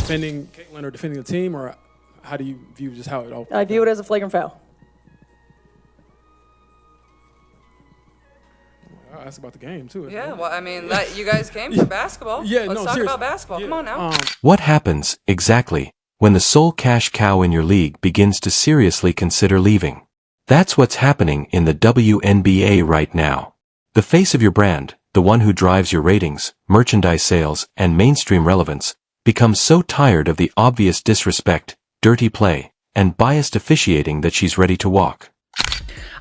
defending Caitlin or defending the team, or how do you view just how it all? I view it as a flagrant foul. I'll ask about the game too. Yeah, well, I mean, you guys came for basketball. Yeah, Let's talk about basketball. Yeah. Come on now. What happens, exactly, when the sole cash cow in your league begins to seriously consider leaving? That's what's happening in the WNBA right now. The face of your brand, the one who drives your ratings, merchandise sales, and mainstream relevance, becomes so tired of the obvious disrespect, dirty play, and biased officiating that she's ready to walk.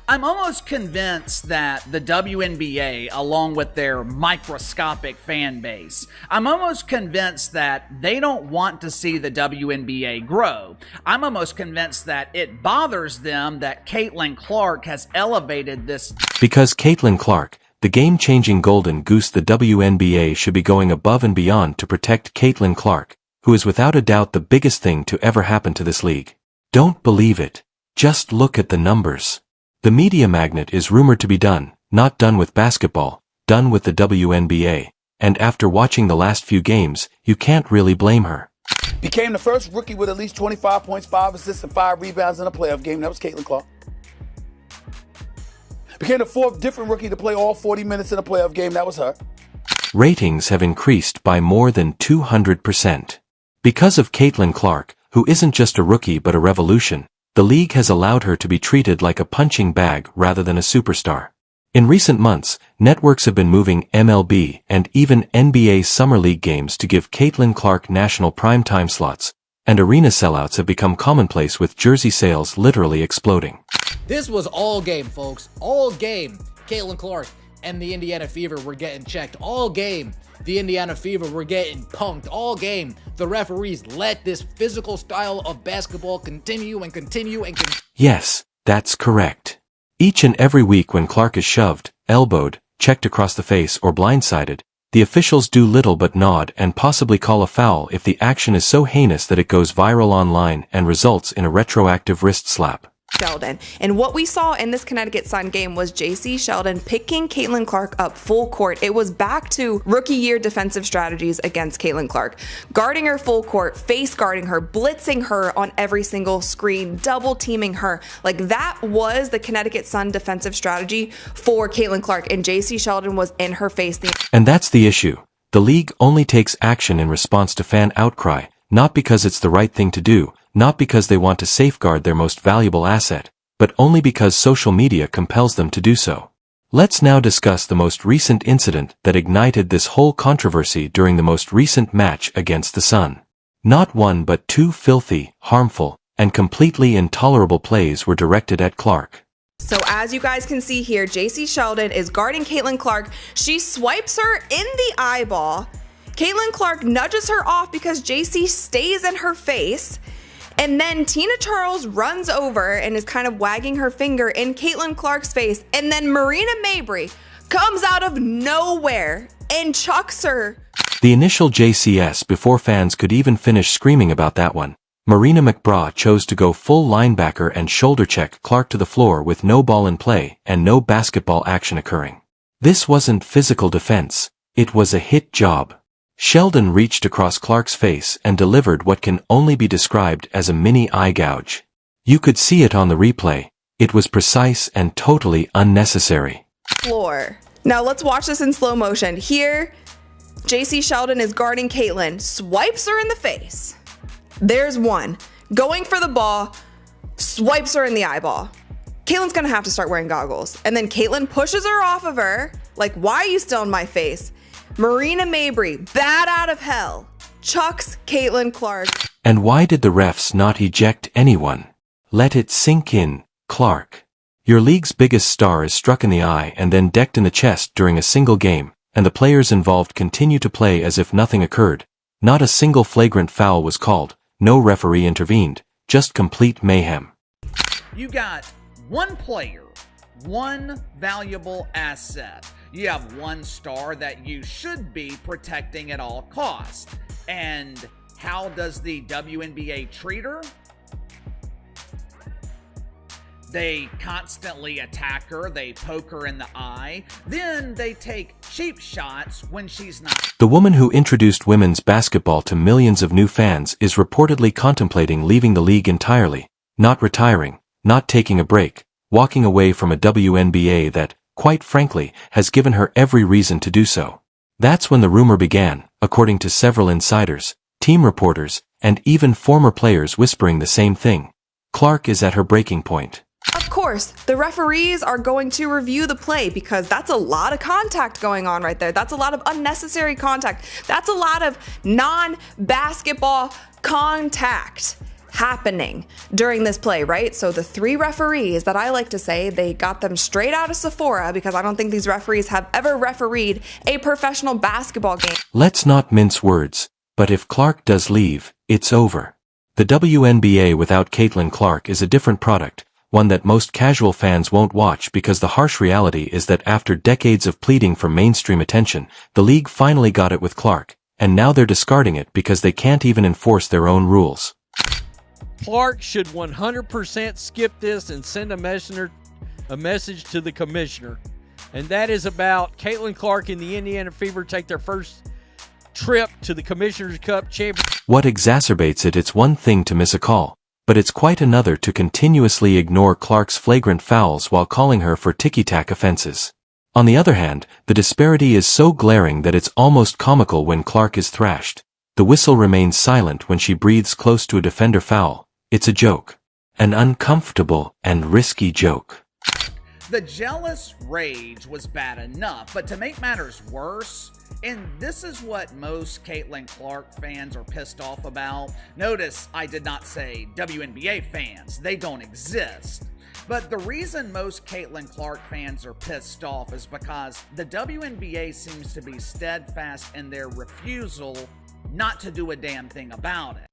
I'm almost convinced that the WNBA, along with their microscopic fan base, I'm almost convinced that they don't want to see the WNBA grow. I'm almost convinced that it bothers them that Caitlin Clark has elevated this. Because Caitlin Clark, the game-changing golden goose, the WNBA should be going above and beyond to protect Caitlin Clark, who is without a doubt the biggest thing to ever happen to this league. Don't believe it. Just look at the numbers. The media magnet is rumored to be done, not done with basketball, done with the WNBA, and after watching the last few games, you can't really blame her. Became the first rookie with at least 25 points, 5 assists, and 5 rebounds in a playoff game. That was Caitlin Clark. Became the 4th different rookie to play all 40 minutes in a playoff game. That was her. Ratings have increased by more than 200%. Because of Caitlin Clark, who isn't just a rookie but a revolution, the league has allowed her to be treated like a punching bag rather than a superstar. In recent months, networks have been moving MLB and even NBA Summer League games to give Caitlin Clark national primetime slots, and arena sellouts have become commonplace with jersey sales literally exploding. This was all game, folks. All game. Caitlin Clark and the Indiana Fever were getting checked. All game. The Indiana Fever were getting punked. All game. The referees let this physical style of basketball continue and continue and continue. Yes, that's correct. Each and every week when Clark is shoved, elbowed, checked across the face, or blindsided, the officials do little but nod and possibly call a foul if the action is so heinous that it goes viral online and results in a retroactive wrist slap. Sheldon. And what we saw in this Connecticut Sun game was JC Sheldon picking Caitlin Clark up full court. It was back to rookie year defensive strategies against Caitlin Clark. Guarding her full court, face guarding her, blitzing her on every single screen, double teaming her. Like that was the Connecticut Sun defensive strategy for Caitlin Clark, and JC Sheldon was in her face. And that's the issue. The league only takes action in response to fan outcry, not because it's the right thing to do, not because they want to safeguard their most valuable asset, but only because social media compels them to do so. Let's now discuss the most recent incident that ignited this whole controversy during the most recent match against the Sun. Not one but 2 filthy, harmful, and completely intolerable plays were directed at Clark. So as you guys can see here, JC Sheldon is guarding Caitlin Clark. She swipes her in the eyeball. Caitlin Clark nudges her off because JC stays in her face. And then Tina Charles runs over and is kind of wagging her finger in Caitlin Clark's face. And then Marina Mabrey comes out of nowhere and chucks her. The initial JCS before fans could even finish screaming about that one. Marina McBraw chose to go full linebacker and shoulder check Clark to the floor with no ball in play and no basketball action occurring. This wasn't physical defense. It was a hit job. Sheldon reached across Clark's face and delivered what can only be described as a mini eye gouge. You could see it on the replay. It was precise and totally unnecessary. Floor. Now let's watch this in slow motion. Here, JC Sheldon is guarding Caitlin, swipes her in the face. There's one. Going for the ball, swipes her in the eyeball. Caitlin's gonna have to start wearing goggles. And then Caitlin pushes her off of her, like, why are you still in my face? Marina Mabrey, bat out of hell, chucks Caitlin Clark. And why did the refs not eject anyone? Let it sink in, Clark. Your league's biggest star is struck in the eye and then decked in the chest during a single game, and the players involved continue to play as if nothing occurred. Not a single flagrant foul was called, no referee intervened, just complete mayhem. You got one player, one valuable asset. You have one star that you should be protecting at all costs. And how does the WNBA treat her? They constantly attack her, they poke her in the eye, then they take cheap shots when she's not. The woman who introduced women's basketball to millions of new fans is reportedly contemplating leaving the league entirely, not retiring, not taking a break, walking away from a WNBA that, quite frankly, has given her every reason to do so. That's when the rumor began, according to several insiders, team reporters, and even former players whispering the same thing. Clark is at her breaking point. Of course, the referees are going to review the play because that's a lot of contact going on right there. That's a lot of unnecessary contact. That's a lot of non-basketball contact happening during this play, right? So the 3 referees that I like to say, they got them straight out of Sephora because I don't think these referees have ever refereed a professional basketball game. Let's not mince words, but if Clark does leave, it's over. The WNBA without Caitlin Clark is a different product, one that most casual fans won't watch because the harsh reality is that after decades of pleading for mainstream attention, the league finally got it with Clark, and now they're discarding it because they can't even enforce their own rules. Clark should 100% skip this and send a message to the commissioner. And that is about Caitlin Clark and the Indiana Fever take their first trip to the Commissioner's Cup Championship. What exacerbates it, it's one thing to miss a call, but it's quite another to continuously ignore Clark's flagrant fouls while calling her for ticky-tack offenses. On the other hand, the disparity is so glaring that it's almost comical when Clark is thrashed. The whistle remains silent when she breathes close to a defender foul. It's a joke. An uncomfortable and risky joke. The jealous rage was bad enough, but to make matters worse, and this is what most Caitlin Clark fans are pissed off about. Notice I did not say WNBA fans. They don't exist. But the reason most Caitlin Clark fans are pissed off is because the WNBA seems to be steadfast in their refusal not to do a damn thing about it.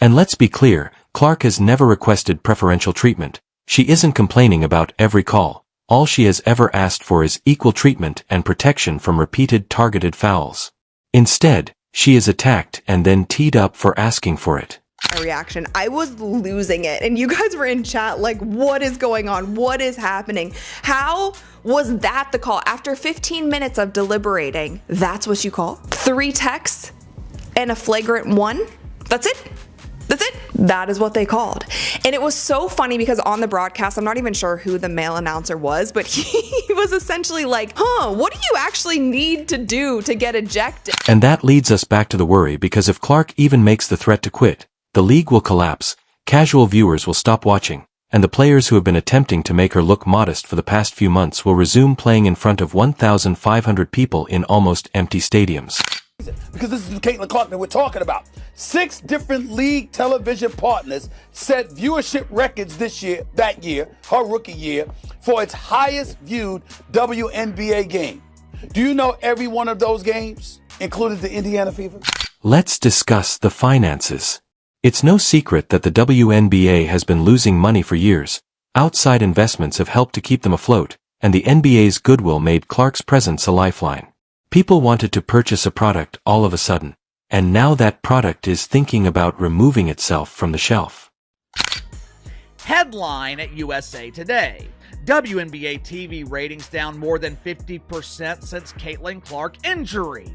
And let's be clear, Clark has never requested preferential treatment. She isn't complaining about every call. All she has ever asked for is equal treatment and protection from repeated targeted fouls. Instead, she is attacked and then teed up for asking for it. My reaction, I was losing it, and you guys were in chat like, what is going on? What is happening? How was that the call? After 15 minutes of deliberating, that's what you call? 3 texts and a flagrant 1? That's it? That's it. That is what they called. And it was so funny because on the broadcast, I'm not even sure who the male announcer was, but he was essentially like, what do you actually need to do to get ejected? And that leads us back to the worry, because if Clark even makes the threat to quit, the league will collapse, casual viewers will stop watching, and the players who have been attempting to make her look modest for the past few months will resume playing in front of 1,500 people in almost empty stadiums. Because this is the Caitlin Clark that we're talking about. 6 different league television partners set viewership records that year, her rookie year, for its highest viewed WNBA game. Do you know every one of those games included the Indiana Fever? Let's discuss the finances. It's no secret that the WNBA has been losing money for years. Outside investments have helped to keep them afloat, and the NBA's goodwill made Clark's presence a lifeline. People wanted to purchase a product all of a sudden, and now that product is thinking about removing itself from the shelf. Headline at USA Today. WNBA TV ratings down more than 50% since Caitlin Clark injury.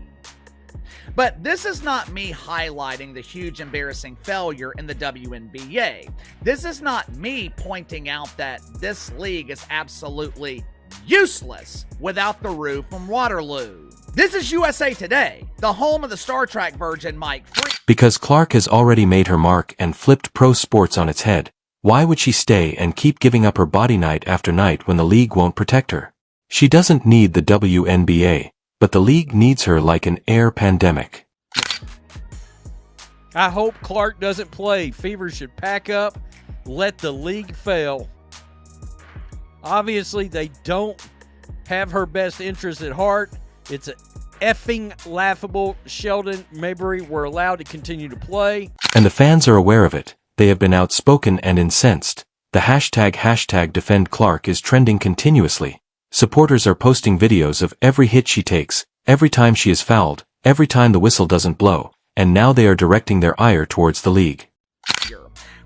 But this is not me highlighting the huge embarrassing failure in the WNBA. This is not me pointing out that this league is absolutely useless without the Roo from Waterloo. This is USA Today, the home of the Star Trek virgin Mike Freed. Because Clark has already made her mark and flipped pro sports on its head, why would she stay and keep giving up her body night after night when the league won't protect her? She doesn't need the WNBA, but the league needs her like an air pandemic. I hope Clark doesn't play. Fever should pack up, let the league fail. Obviously, they don't have her best interest at heart. It's a effing laughable. Sheldon Maybury were allowed to continue to play. And the fans are aware of it. They have been outspoken and incensed. The hashtag defend Clark is trending continuously. Supporters are posting videos of every hit she takes, every time she is fouled, every time the whistle doesn't blow, and now they are directing their ire towards the league.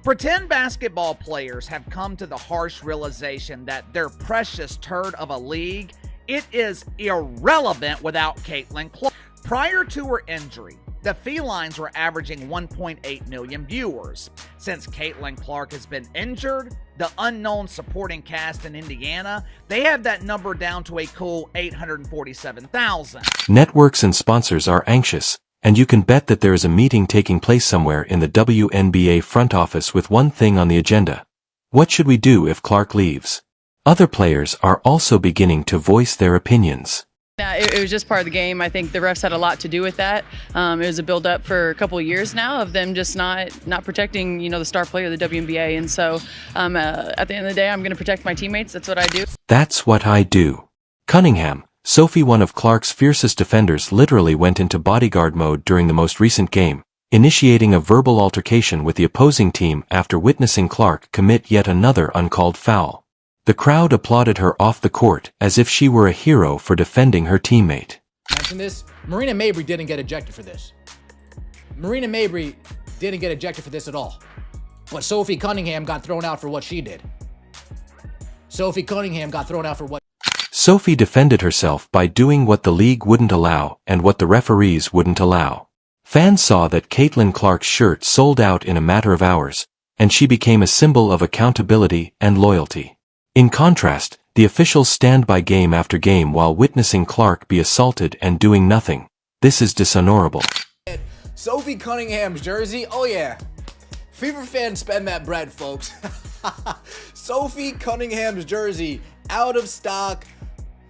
Pretend basketball players have come to the harsh realization that their precious turd of a league, it is irrelevant without Caitlin Clark. Prior to her injury, the Felines were averaging 1.8 million viewers. Since Caitlin Clark has been injured, the unknown supporting cast in Indiana, they have that number down to a cool 847,000. Networks and sponsors are anxious, and you can bet that there is a meeting taking place somewhere in the WNBA front office with one thing on the agenda. What should we do if Clark leaves? Other players are also beginning to voice their opinions. It was just part of the game. I think the refs had a lot to do with that. It was a build-up for a couple of years now of them just not protecting, the star player of the WNBA. And so at the end of the day, I'm going to protect my teammates. That's what I do. That's what I do. Cunningham, Sophie, one of Clark's fiercest defenders, literally went into bodyguard mode during the most recent game, initiating a verbal altercation with the opposing team after witnessing Clark commit yet another uncalled foul. The crowd applauded her off the court as if she were a hero for defending her teammate. Mention this, Marina Mabrey didn't get ejected for this. Marina Mabrey didn't get ejected for this at all. But Sophie Cunningham got thrown out for what she did. Sophie Cunningham got thrown out for what... Sophie defended herself by doing what the league wouldn't allow and what the referees wouldn't allow. Fans saw that Caitlin Clark's shirt sold out in a matter of hours, and she became a symbol of accountability and loyalty. In contrast, the officials stand by game after game while witnessing Clark be assaulted and doing nothing. This is dishonorable. Sophie Cunningham's jersey, oh yeah. Fever fans spend that bread, folks. Sophie Cunningham's jersey, out of stock.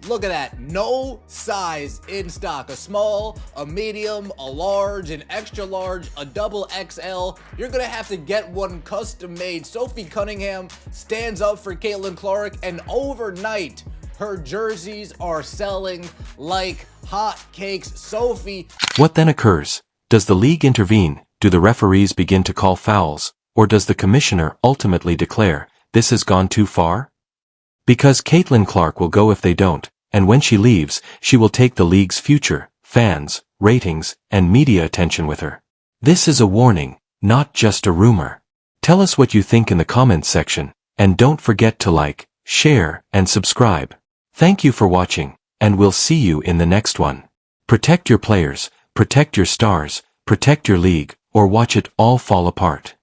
Look at that, no size in stock. A small, a medium, a large, an extra large, a double XL. You're gonna have to get one custom made. Sophie Cunningham stands up for Caitlin Clark, and overnight, her jerseys are selling like hotcakes. Sophie. What then occurs? Does the league intervene? Do the referees begin to call fouls? Or does the commissioner ultimately declare, this has gone too far? Because Caitlin Clark will go if they don't, and when she leaves, she will take the league's future, fans, ratings, and media attention with her. This is a warning, not just a rumor. Tell us what you think in the comments section, and don't forget to like, share, and subscribe. Thank you for watching, and we'll see you in the next one. Protect your players, protect your stars, protect your league, or watch it all fall apart.